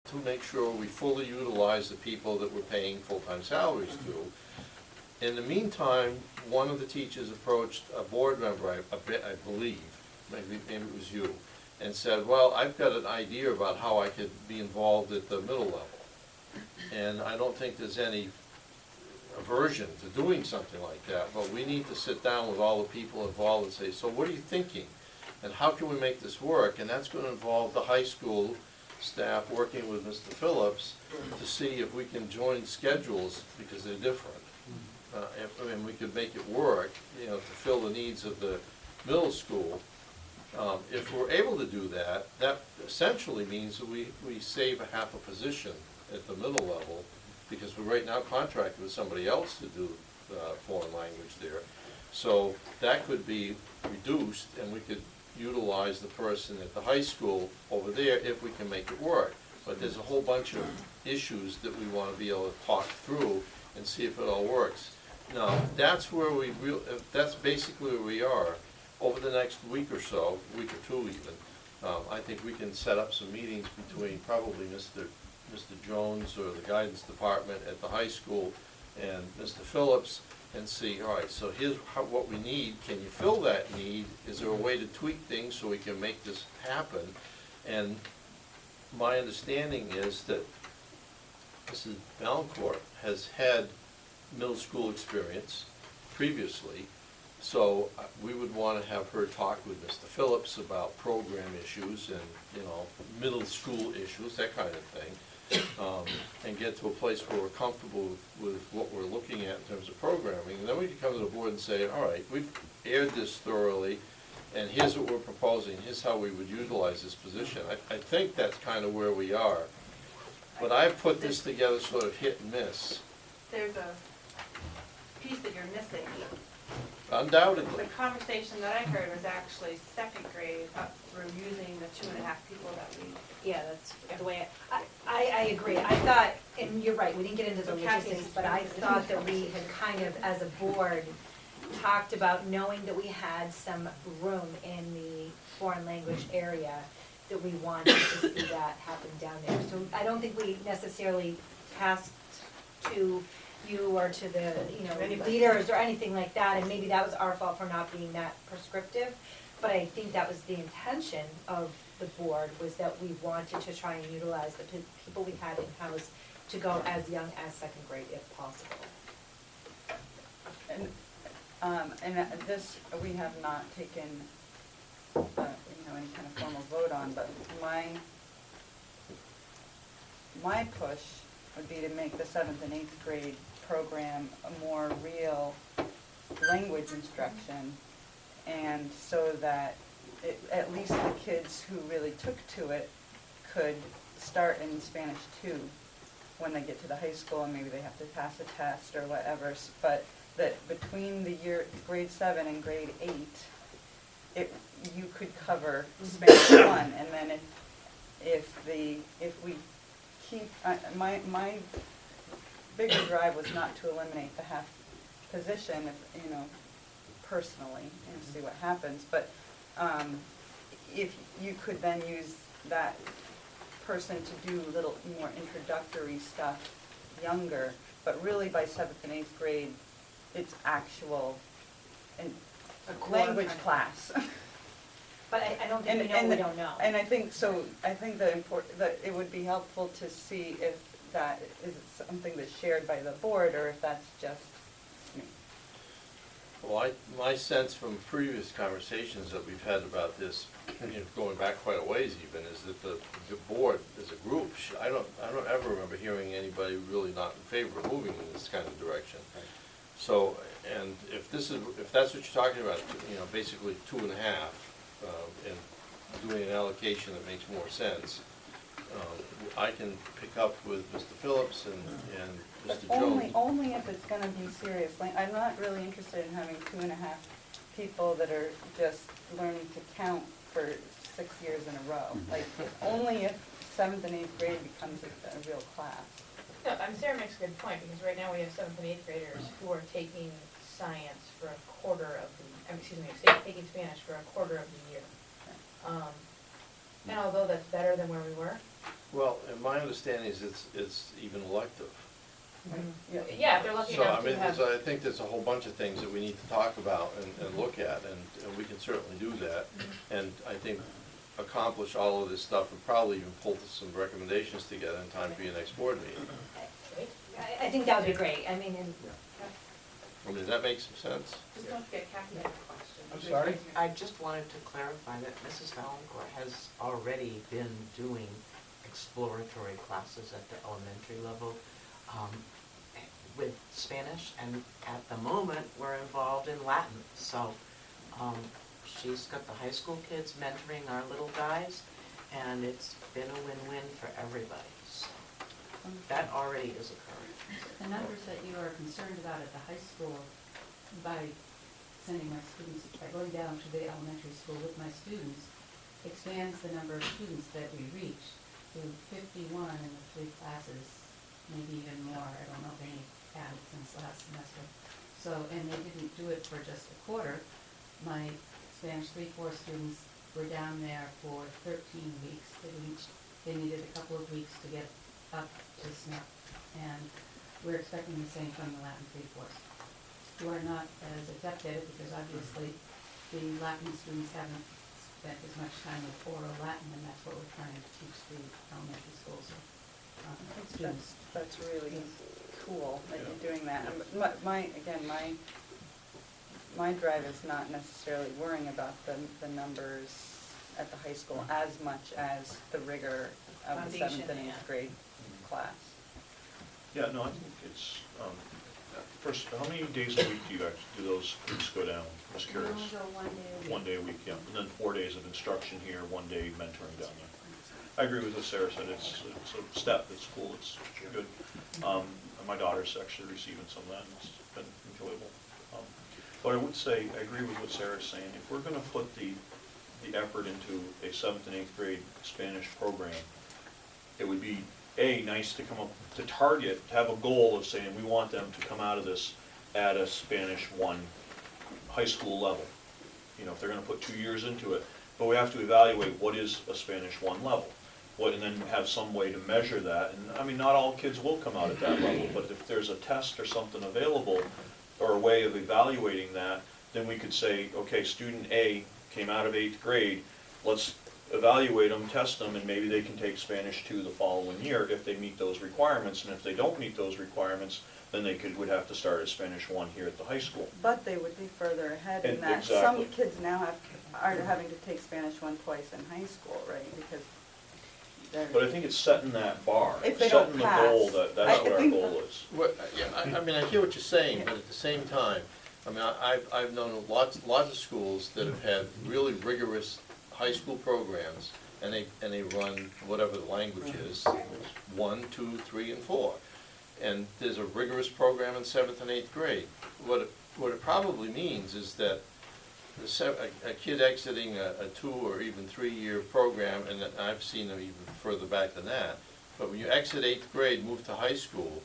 to make sure we fully utilize the people that we're paying full-time salaries to. In the meantime, one of the teachers approached a board member, I believe, maybe it was you, and said, well, I've got an idea about how I could be involved at the middle level. And I don't think there's any aversion to doing something like that, but we need to sit down with all the people involved and say, so what are you thinking? And how can we make this work? And that's going to involve the high school staff working with Mr. Phillips to see if we can join schedules, because they're different. And we could make it work, you know, to fill the needs of the middle school. If we're able to do that, that essentially means that we save a half a position at the middle level, because we're right now contracted with somebody else to do foreign language there. So that could be reduced, and we could utilize the person at the high school over there if we can make it work. But there's a whole bunch of issues that we want to be able to talk through and see if it all works. Now, that's where that's basically where we are. Over the next week or so, week or two even, I think we can set up some meetings between probably Mr. Jones or the guidance department at the high school and Mr. Phillips, and see, all right, so here's what we need. Can you fill that need? Is there a way to tweak things so we can make this happen? And my understanding is that Mrs. Valancourt has had middle school experience previously, so we would want to have her talk with Mr. Phillips about program issues and, you know, middle school issues, that kind of thing. And get to a place where we're comfortable with what we're looking at in terms of programming. And then we can come to the board and say, all right, we've aired this thoroughly, and here's what we're proposing, here's how we would utilize this position. I think that's kind of where we are. But I've put this together sort of hit and miss. There's a piece that you're missing. Undoubtedly. The conversation that I heard was actually second grade up through using the 2.5 people that we. Yeah, that's the way I agree. I thought, and you're right, we didn't get into the So Kathy's logistics, but I thought that we had kind of, as a board, talked about knowing that we had some room in the foreign language area, that we wanted to see that happen down there. So I don't think we necessarily passed to you or to the, you know, leaders or anything like that, and maybe that was our fault for not being that prescriptive, but I think that was the intention of the board, was that we wanted to try and utilize the people we had in-house to go as young as second grade if possible. And this, we have not taken, you know, any kind of formal vote on, but my push would be to make the 7th and 8th grade program a more real language instruction, and so that at least the kids who really took to it could start in Spanish 2 when they get to the high school, and maybe they have to pass a test or whatever, but that between the grade 7 and grade 8, you could cover Spanish 1, and then if we keep, my bigger drive was not to eliminate the half position, you know, personally, and see what happens, but if you could then use that person to do a little more introductory stuff younger, but really by 7th and 8th grade, it's actual language class. But I don't think we know we don't know. And I think so. I think that it would be helpful to see if that is something that's shared by the board, or if that's just me. Well, my sense from previous conversations that we've had about this, you know, going back quite a ways even, is that the board as a group, I don't ever remember hearing anybody really not in favor of moving in this kind of direction. So, and if that's what you're talking about, you know, basically 2.5, and doing an allocation that makes more sense, I can pick up with Mr. Phillips and Mr. Jones. Only if it's going to be serious. Like, I'm not really interested in having 2.5 people that are just learning to count for 6 years in a row. Like, only if 7th and 8th grade becomes a real class. No, Sarah makes a good point, because right now we have 7th and 8th graders who are taking science for a quarter of the, taking Spanish for a quarter of the year. And although that's better than where we were, Well, and my understanding is it's even elective. Yeah, if they're lucky So, I enough to mean, have. I think there's a whole bunch of things that we need to talk about and look at, and we can certainly do that. And I think accomplish all of this stuff and probably even pull some recommendations together in time for your next board meeting. I think that would be great, I mean, and I mean, does that make some sense? Just don't forget Kathy had a question. I'm sorry? I just wanted to clarify that Mrs. Valancourt has already been doing exploratory classes at the elementary level with Spanish, and at the moment, we're involved in Latin. So she's got the high school kids mentoring our little guys, and it's been a win-win for everybody. So that already is occurring. The numbers that you are concerned about at the high school, by sending my students, by going down to the elementary school with my students, expands the number of students that we reach to 51 in the 3 classes, maybe even more. I don't know if any added since last semester. So, and they didn't do it for just a quarter. My Spanish 3-4 students were down there for 13 weeks. They needed a couple of weeks to get up to snuff. And we're expecting the same from the Latin 3-4s, who are not as adept at it because obviously the Latin students haven't spent as much time with oral Latin, and that's what we're trying to teach the elementary schools. Students. That's really cool that you're doing that. My drive is not necessarily worrying about the numbers at the high school as much as the rigor of the 7th and 8th grade class. Yeah, no, I think it's, first, how many days a week do those groups go down? I'm just curious. we only go 1 day a week. 1 day a week, yeah, and then 4 days of instruction here, 1 day mentoring down there. I agree with what Sarah said, it's a step, it's cool, it's good. My daughter's actually receiving some of that, and it's been enjoyable. But I would say, I agree with what Sarah's saying, if we're gonna put the effort into a 7th and 8th grade Spanish program, it would be, nice to come up, to target, to have a goal of saying, we want them to come out of this at a Spanish 1 high school level. You know, if they're gonna put 2 years into it, but we have to evaluate what is a Spanish 1 level. And then have some way to measure that, and I mean, not all kids will come out at that level, but if there's a test or something available, or a way of evaluating that, then we could say, okay, student A came out of 8th grade, let's evaluate them, test them, and maybe they can take Spanish 2 the following year if they meet those requirements, and if they don't meet those requirements, then they would have to start at Spanish 1 here at the high school. But they would be further ahead in And that. exactly. Some kids now are having to take Spanish 1 twice in high school, right? Because But I think it's setting that bar, if they don't setting the pass, goal, that's what our think- goal is. I mean, I hear what you're saying, but at the same time, I mean, I've known lots of schools that have had really rigorous high school programs, and they run whatever the language is, 1, 2, 3, and 4. And there's a rigorous program in 7th and 8th grade. What it probably means is that a kid exiting a 2 or even 3-year program, and I've seen them even further back than that, but when you exit 8th grade, move to high school,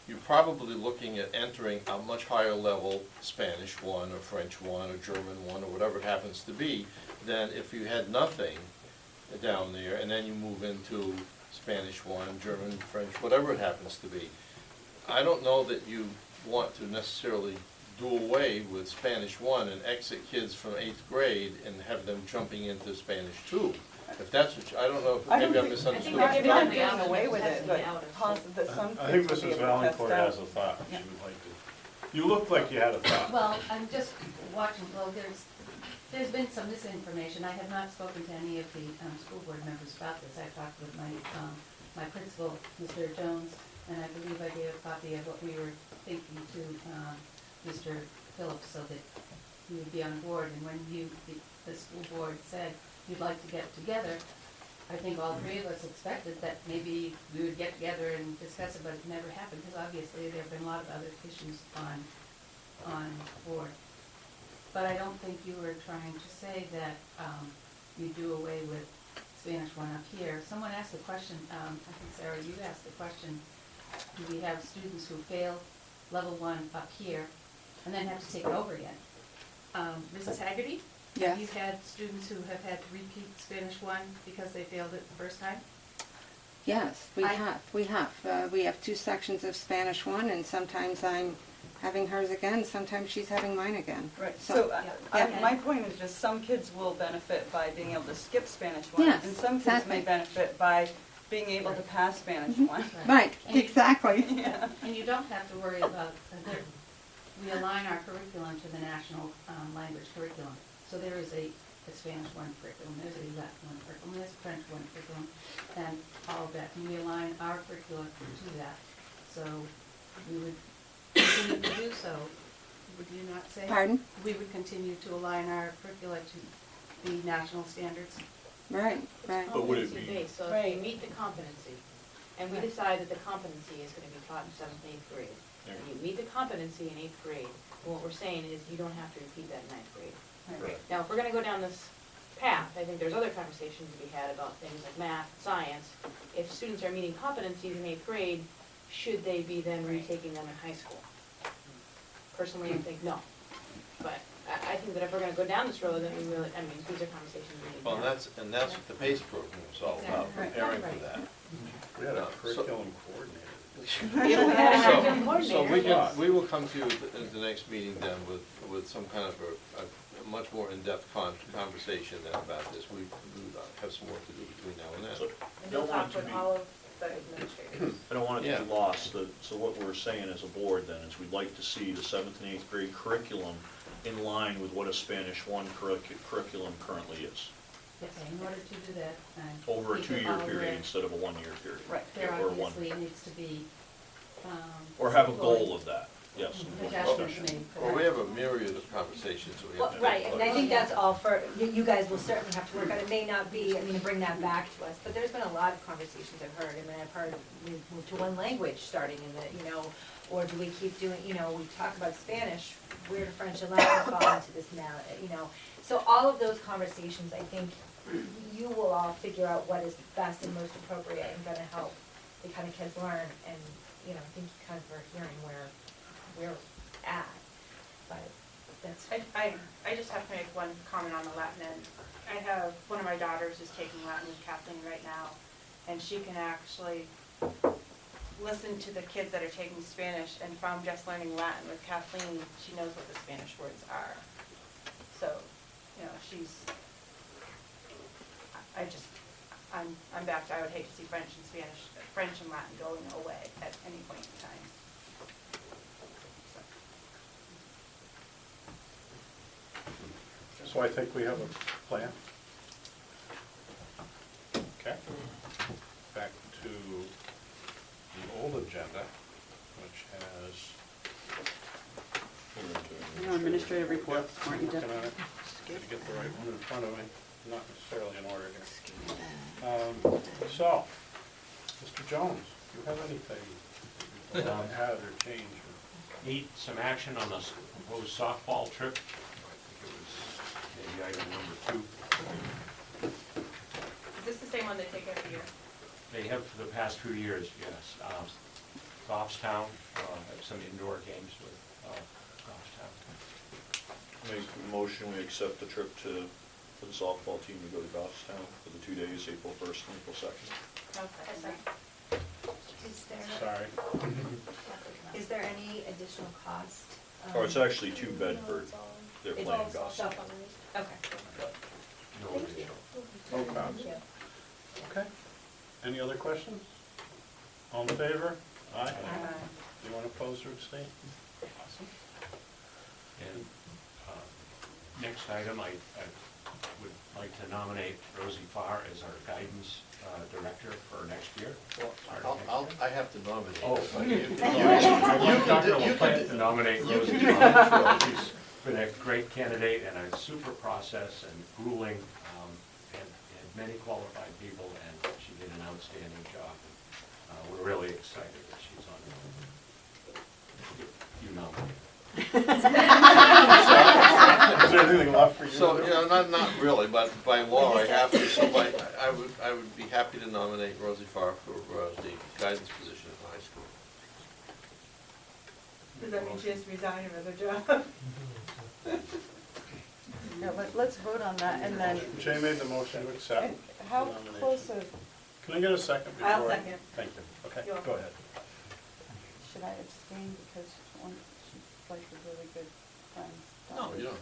you're probably looking at entering a much higher level Spanish 1 or French 1 or German 1 or whatever it happens to be than if you had nothing down there and then you move into Spanish 1, German, French, whatever it happens to be. I don't know that you want to necessarily do away with Spanish 1 and exit kids from 8th grade and have them jumping into Spanish 2. If that's what I don't know, maybe I misunderstood. I'm they're not doing doing away with it, but that some I think kids will be Mrs. able to test Valancourt has a out. thought she Yeah. would like to. You look like you had a thought. Well, I'm just watching, there's been some misinformation. I have not spoken to any of the school board members about this. I talked with my principal, Mr. Jones, and I believe I gave a copy of what we were thinking to Mr. Phillips so that he would be on board. And when the school board said you'd like to get together, I think all 3 of us expected that maybe we would get together and discuss it, but it never happened because obviously there have been a lot of other issues on board. But I don't think you were trying to say that you do away with Spanish 1 up here. Someone asked the question, I think Sarah, you asked the question, do we have students who fail level 1 up here and then have to take it over again? Mrs. Haggerty? Yes. Have you had students who have had to repeat Spanish 1 because they failed it the first time? Yes, we have. We have 2 sections of Spanish 1, and sometimes I'm having hers again, sometimes she's having mine again. Right, so yeah. my point is just some kids will benefit by being able to skip Spanish 1. Yes, And some kids exactly. may benefit by being able to pass Spanish 1. Right, And you- exactly. Yeah. And you don't have to worry about, we align our curriculum to the national language curriculum. So there is a Spanish 1 curriculum, there's a Latin 1 curriculum, there's a French 1 curriculum, and all of that. And we align our curriculum to that. So we would continue to do so, would you not say? Pardon? We would continue to align our curricula to the national standards. Right, right. But would it be- Competency-based, so if Right. we meet the competency, and we decide that the competency is gonna be taught in 7th and 8th grade, and you meet the competency in 8th grade, what we're saying is you don't have to repeat that in 9th grade. Right. Now, if we're gonna go down this path, I think there's other conversations to be had about things like math, science. If students are meeting competencies in 8th grade, should they be then retaking them in high school? Personally, I think no. But I think that if we're gonna go down this road, then we really, I mean, these are conversations we need to Well, have. and that's what the PACE program is all about, Exactly. preparing for Right. that. We had a So- curriculum coordinator. Yeah, we had a curriculum So we coordinator. we will come to you at the next meeting then with some kind of a much more in-depth conversation then about this. We have some work to do between now and So, then. And don't we'll want talk it to with be, all of the administrators. I don't want it to Yeah. be lost, so what we're saying as a board then is we'd like to see the 7th and 8th grade curriculum in line with what a Spanish 1 curriculum currently is, Yes, in order to do that. over a we could 2-year follow period the- instead of a 1-year period. Right. There Or one. obviously needs to be. Or have a goal of that, yes. Adjustments made. Well, we have a myriad of conversations that we have Well, to. right, and I think that's all for, you guys will certainly have to work on, it may not be, I mean, to bring that back to us, but there's been a lot of conversations I've heard, I mean, I've heard we move to 1 language starting in the, or do we keep doing, we talk about Spanish, where do French and Latin fall into this now, So all of those conversations, I think, you will all figure out what is best and most appropriate and gonna help the kind of kids learn, and, I think you kind of are hearing where we're at, but that's. I just have to make one comment on the Latin end. I have, one of my daughters is taking Latin with Kathleen right now, and she can actually listen to the kids that are taking Spanish, and from just learning Latin with Kathleen, she knows what the Spanish words are. So, I'm back to, I would hate to see French and Latin going away at any point in time. So I think we have a plan. Okay. Back to the old agenda, which has. Administrative reports, weren't you, Jeff? Looking at it. Gotta get the right one in front of me, not necessarily in order here. So, Mr. Jones, do you have anything you want to add or change? Need some action on the proposed softball trip. I think it was maybe item number 2. Is this the same one they take every year? They have for the past few years, yes. Goffstown, have some indoor games with Goffstown. Make a motion, we accept the trip for the softball team to go to Goffstown for the 2 days, April 1st and April 2nd. Okay. Sorry. Is there any additional cost? Or it's actually to Bedford, they're It's playing all Goffstown. self-organized? Okay. No additional. No comments. Okay. Any other questions? All in favor? Aye. Anyone opposed or abstain? Awesome. And next item, I would like to nominate Rosie Farr as our guidance director for next year. Well, I have to nominate. Oh, but you you- can plan to nominate Rosie Farr. She's been a great candidate and a super process and grueling, and many qualified people, and she did an outstanding job. We're really excited that she's on the board. You nominate her. Is there anything left for you? So, not really, but by law, I have to, so I would be happy to nominate Rosie Farr for the guidance position at the high school. Does that mean she has to resign her other job? Yeah, let's vote on that, and then, Jay made the motion to accept. and how the nomination. close a Can I get a second before? I'll second. Thank you. Okay, You're go ahead. Should I abstain because she's like a really good friend? No, you don't.